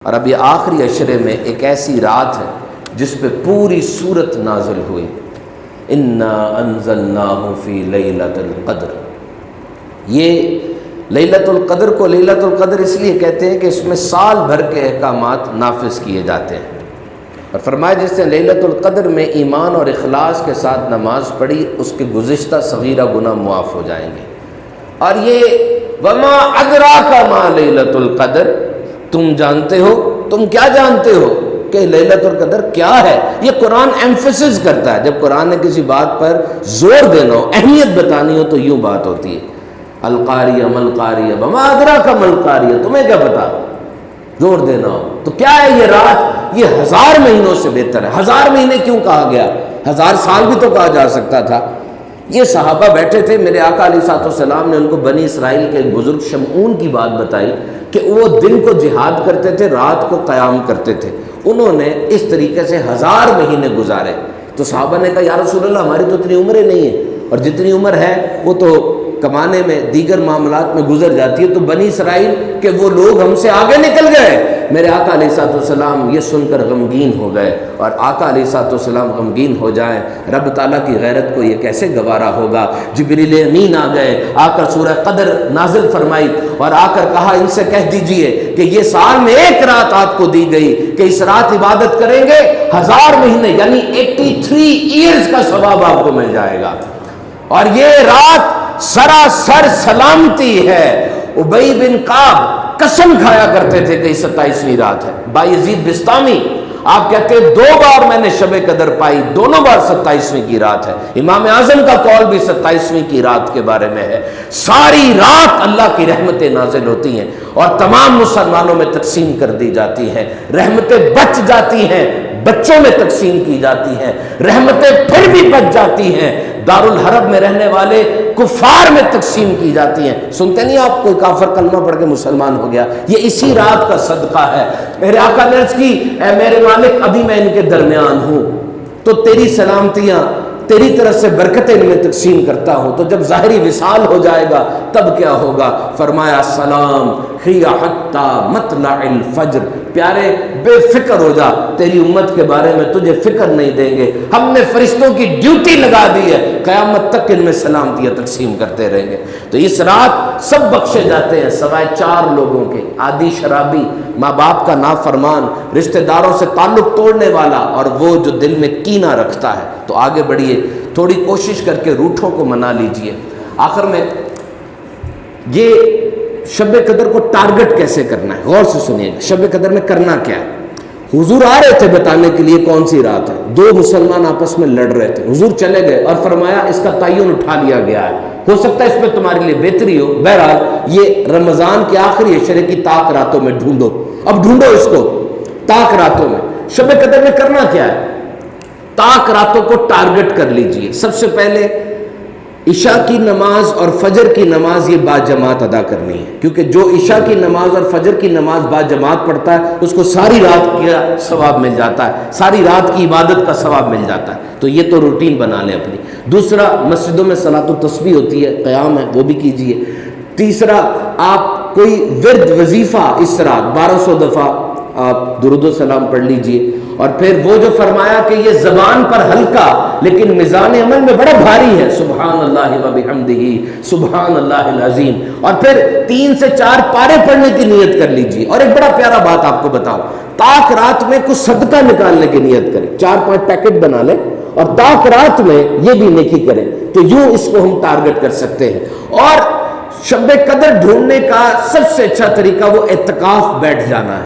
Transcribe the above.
اور اب یہ آخری عشرے میں ایک ایسی رات ہے جس پہ پوری سورت نازل ہوئی، انا انزلناہ فی لیلۃ القدر۔ یہ لیلۃ القدر کو لیلۃ القدر اس لیے کہتے ہیں کہ اس میں سال بھر کے احکامات نافذ کیے جاتے ہیں، اور فرمایا جس نے لیلۃ القدر میں ایمان اور اخلاص کے ساتھ نماز پڑھی اس کے گزشتہ صغیرہ گناہ معاف ہو جائیں گے۔ اور یہ وما ادراک ما لیلۃ القدر، تم جانتے ہو، تم کیا جانتے ہو کہ لیلۃ القدر کیا ہے؟ یہ قرآن ایمفسس کرتا ہے۔ جب قرآن نے کسی بات پر زور دینا ہو، اہمیت بتانی ہو، تو یوں بات ہوتی ہے، القاریہ ملقاریہ وما ادراک ملقاریہ، تمہیں کیا پتا، زور دینا ہو تو کیا ہے یہ رات؟ یہ 1000 مہینوں سے بہتر ہے۔ 1000 مہینے کیوں کہا گیا؟ 1000 سال بھی تو کہا جا سکتا تھا۔ یہ صحابہ بیٹھے تھے، میرے آقا علیہ الصلوۃ والسلام نے ان کو بنی اسرائیل کے ایک بزرگ شمعون کی بات بتائی کہ وہ دن کو جہاد کرتے تھے، رات کو قیام کرتے تھے۔ انہوں نے اس طریقے سے 1000 مہینے گزارے۔ تو صحابہ نے کہا یا رسول اللہ، ہماری تو اتنی عمریں نہیں ہیں، اور جتنی عمر ہے وہ تو کمانے میں دیگر معاملات میں گزر جاتی ہے، تو بنی اسرائیل کہ وہ لوگ ہم سے آگے نکل گئے۔ میرے آقا علیہ الصلوۃ والسلام یہ سن کر غمگین ہو گئے، اور آقا علیہ الصلوۃ والسلام غمگین ہو جائیں، رب تعالیٰ کی غیرت کو یہ کیسے گوارا ہوگا؟ جبریل امین آ گئے، آ کر سورہ قدر نازل فرمائی، اور آ کر کہا ان سے کہہ دیجئے کہ یہ سال میں ایک رات آپ کو دی گئی کہ اس رات عبادت کریں گے 1000 مہینے یعنی 83 ایئرز کا ثواب آپ کو مل جائے گا۔ اور یہ رات سراسر سلامتی ہے۔ ابی بن کعب قسم کھایا کرتے تھے کہ 27ویں رات ہے۔ بایزید بستامی آپ کہتے ہیں 2 بار میں نے شب قدر پائی، دونوں بار 27ویں کی رات ہے۔ امام اعظم کا قول بھی 27ویں کی رات کے بارے میں ہے۔ ساری رات اللہ کی رحمتیں نازل ہوتی ہیں اور تمام مسلمانوں میں تقسیم کر دی جاتی ہیں۔ رحمتیں بچ جاتی ہیں، بچوں میں تقسیم کی جاتی ہیں، رحمتیں پھر بھی بچ جاتی ہیں، دارالحرب میں رہنے والے کفار میں تقسیم کی جاتی ہیں۔ سنتے نہیں آپ کوئی کافر کلمہ پڑھ کے مسلمان ہو گیا؟ یہ اسی رات کا صدقہ ہے۔ میرے آقا نے عرض کی اے میرے مالک، ابھی میں ان کے درمیان ہوں تو تیری سلامتیاں، تیری طرف سے برکتیں ان میں تقسیم کرتا ہوں، تو جب ظاہری وصال ہو جائے گا تب کیا ہوگا؟ فرمایا سلام ہی حتی مطلع الفجر، پیارے بے فکر ہو جا، تیری امت کے بارے میں تجھے فکر نہیں دیں گے، ہم نے فرشتوں کی ڈیوٹی لگا دی ہے، قیامت تک ان میں سلامتیاں تقسیم کرتے رہیں گے۔ تو اس رات سب بخشے جاتے ہیں سوائے 4 لوگوں کے، عادی شرابی، ماں باپ کا نافرمان، رشتہ داروں سے تعلق توڑنے والا، اور وہ جو دل میں کینہ رکھتا ہے۔ تو آگے بڑھیے، تھوڑی کوشش کر کے روٹھوں کو منا لیجئے۔ آخر میں یہ شب قدر کو ٹارگٹ کیسے کرنا ہے، غور سے سنیے گا۔ شب قدر میں کرنا کیا ہے؟ حضور آ رہے تھے بتانے کے لیے کون سی رات ہے، 2 مسلمان آپس میں لڑ رہے تھے، حضور چلے گئے اور فرمایا اس کا تعین اٹھا لیا گیا ہے، ہو سکتا ہے اس میں تمہارے لیے بہتری ہو، بہرحال یہ رمضان کے آخری عشرے کی طاق راتوں میں ڈھونڈو، اب ڈھونڈو اس کو طاق راتوں میں۔ شب قدر میں کرنا کیا ہے؟ طاق راتوں کو ٹارگٹ کر لیجئے۔ سب سے پہلے عشاء کی نماز اور فجر کی نماز یہ باجماعت ادا کرنی ہے، کیونکہ جو عشاء کی نماز اور فجر کی نماز باجماعت پڑھتا ہے اس کو ساری رات کا ثواب مل جاتا ہے، ساری رات کی عبادت کا ثواب مل جاتا ہے۔ تو یہ تو روٹین بنا لیں اپنی۔ دوسرا، مسجدوں میں صلاۃ التسبیح ہوتی ہے، قیام ہے، وہ بھی کیجئے۔ تیسرا، آپ کوئی ورد وظیفہ اس رات 1200 دفعہ آپ درود و سلام پڑھ لیجئے۔ اور پھر وہ جو فرمایا کہ یہ زبان پر ہلکا لیکن میزان عمل میں بڑا بھاری ہے، سبحان اللہ و بحمدہ سبحان اللہ العظیم، اور پھر 3 سے 4 پارے پڑھنے کی نیت کر لیجئے۔ اور ایک بڑا پیارا بات آپ کو بتاؤں، طاق رات میں کچھ صدقہ نکالنے کی نیت کریں، 4-5 پیکٹ بنا لیں اور طاق رات میں یہ بھی نیکی کریں، تو یوں اس کو ہم ٹارگٹ کر سکتے ہیں۔ اور شب قدر ڈھونڈنے کا سب سے اچھا طریقہ وہ اعتکاف بیٹھ جانا ہے۔